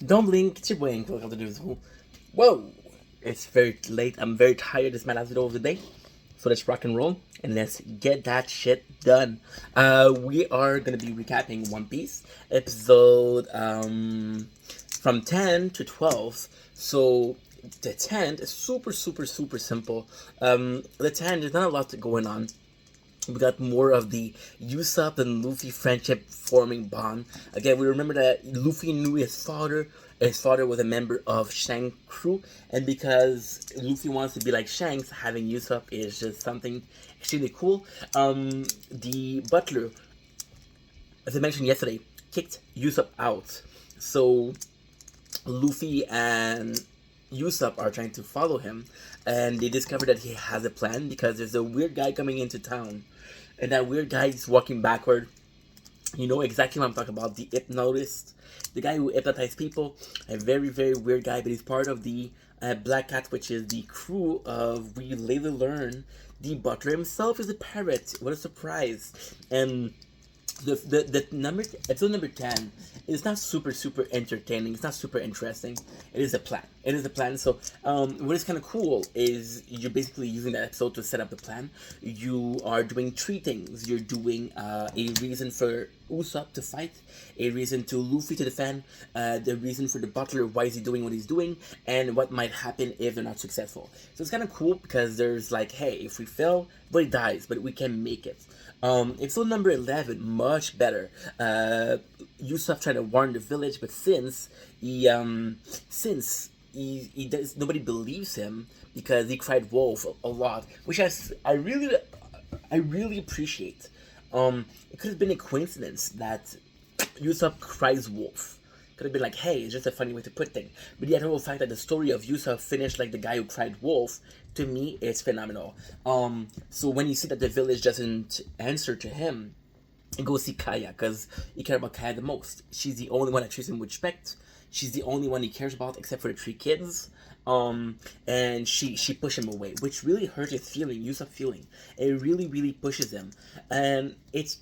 Don't blink, it's your boy, welcome to this whole. Whoa! It's very late, I'm very tired, it's my last video of the day. So let's rock and roll, and let's get that shit done. We are gonna be recapping One Piece, episode, from 10 to 12. So, the 10 is super simple. The 10, there's not a lot going on. We got more of the Usopp and Luffy friendship forming bond. Again, we remember that Luffy knew his father. His father was a member of Shanks' crew, and because Luffy wants to be like Shanks, having Usopp is just something extremely cool. The butler, as I mentioned yesterday, kicked Usopp out. So Luffy and Usopp are trying to follow him, and they discover that he has a plan because there's a weird guy coming into town, and that weird guy is walking backward. You know exactly what I'm talking about, the hypnotist, the guy who hypnotizes people, a very weird guy, but he's part of the Black Cat, which is the crew of, we later learn, the butler himself is a pirate. What a surprise. And the number episode number 10 is not super entertaining, it's not super interesting. It is a plan, so what is kind of cool is you're basically using that episode to set up the plan. You are doing three things. You're doing a reason for Usopp to fight, a reason to Luffy to defend, the reason for the butler, why is he doing what he's doing, and what might happen if they're not successful. So it's kind of cool because there's like, hey, if we fail, everybody dies, but we can make it. Episode number 11, much better. Usopp trying to warn the village, but since he does, nobody believes him because he cried wolf a lot, which I really appreciate. It could have been a coincidence that Usopp cries wolf. Could have been like, hey, it's just a funny way to put things. But the whole fact that the story of Usopp finished like the guy who cried wolf, to me, it's phenomenal. So when you see that the village doesn't answer to him, and go see Kaya, because he cares about Kaya the most. She's the only one that treats him with respect. She's the only one he cares about, except for the three kids. And she pushed him away, which really hurt his feeling, Usopp feeling. It really pushes him, and it's.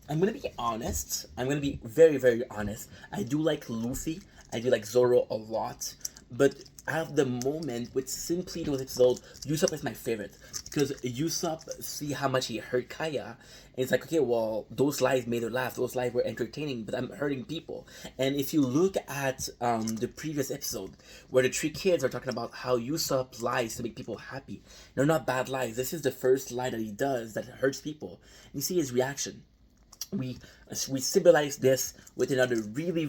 I'm gonna be honest. I'm gonna be very honest. I do like Luffy. I do like Zoro a lot, but at the moment with simply those episodes, Usopp is my favorite because Usopp see how much he hurt Kaya. And it's like, okay, well, those lies made her laugh. Those lies were entertaining, but I'm hurting people. And if you look at the previous episode where the three kids are talking about how Usopp lies to make people happy, they're not bad lies. This is the first lie that he does that hurts people. And you see his reaction. We symbolize this with another really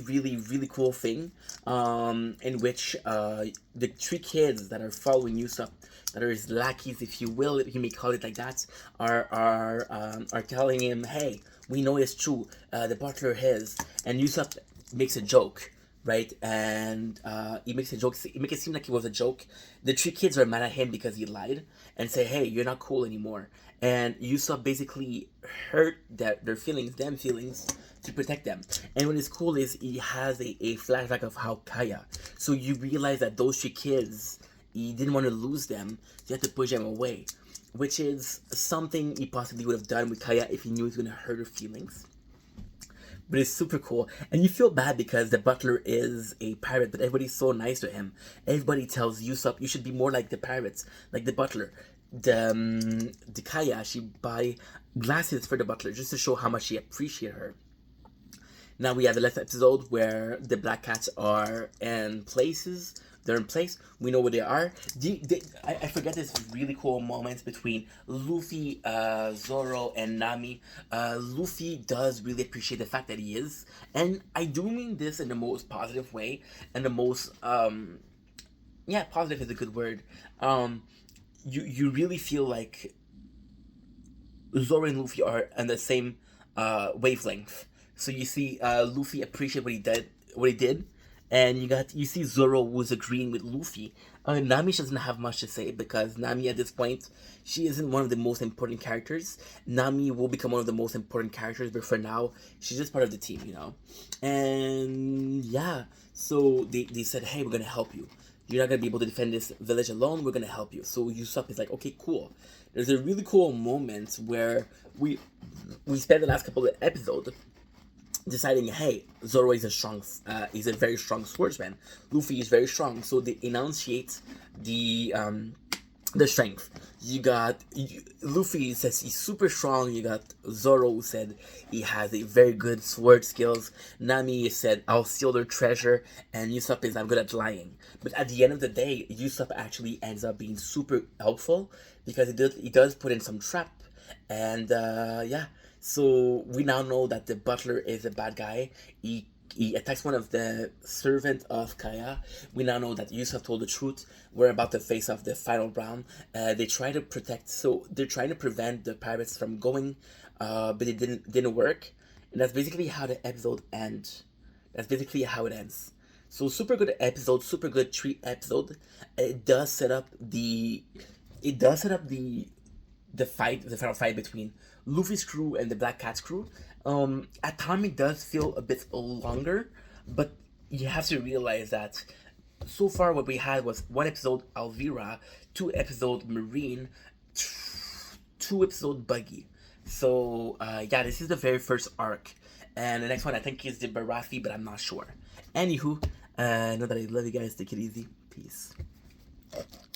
cool thing, in which the three kids that are following Usopp, that are his lackeys, if you will, if you may call it like that, are telling him, hey, we know it's true, the butler is, and Usopp makes a joke, right? And he makes a joke. He makes it seem like it was a joke. The three kids are mad at him because he lied and say, "Hey, you're not cool anymore." And Usopp basically hurt their feelings, them feelings, to protect them. And what is cool is he has a flashback of how Kaya. So you realize that those three kids, he didn't want to lose them, so he had to push them away, which is something he possibly would have done with Kaya if he knew he was gonna hurt her feelings. But it's super cool, and you feel bad because the butler is a pirate, but everybody's so nice to him. Everybody tells Usopp, you should be more like the pirates, like the butler. The Kaya, she buy glasses for the butler just to show how much she appreciate her. Now we have the last episode where the Black Cats are in places. They're in place. We know where they are. I forget this really cool moments between Luffy, Zoro, and Nami. Luffy does really appreciate the fact that he is, and I do mean this in the most positive way, and the most yeah, positive is a good word. You really feel like Zoro and Luffy are on the same wavelength. So you see Luffy appreciate what he did, and you see Zoro was agreeing with Luffy. Nami doesn't have much to say because Nami at this point, she isn't one of the most important characters. Nami will become one of the most important characters, but for now she's just part of the team, you know. And yeah, so they said, hey, we're gonna help you. You're not gonna be able to defend this village alone. We're gonna help you. So Usopp is like, okay, cool. There's a really cool moment where we spent the last couple of episodes deciding, hey, Zoro is he's a very strong swordsman. Luffy is very strong, so they enunciate the strength. Luffy says he's super strong. You got Zoro who said he has a very good sword skills. Nami said, I'll steal their treasure, and Usopp is, I'm good at lying. But at the end of the day, Usopp actually ends up being super helpful because he does put in some trap, and yeah. So we now know that the butler is a bad guy. He attacks one of the servants of Kaya. We now know that Usopp told the truth. We're about to face off the final round. They try to protect, so they're trying to prevent the pirates from going, but it didn't work. And that's basically how the episode ends. That's basically how it ends. So super good episode, super good treat episode. It does set up the final fight between Luffy's crew and the Black Cat's crew. At times it does feel a bit longer, but you have to realize that so far what we had was one episode Alvira, two episode Marine, two episode Buggy. So yeah, this is the very first arc, and the next one I think is the Barathi, but I'm not sure. Anywho, know that I love you guys. Take it easy. Peace.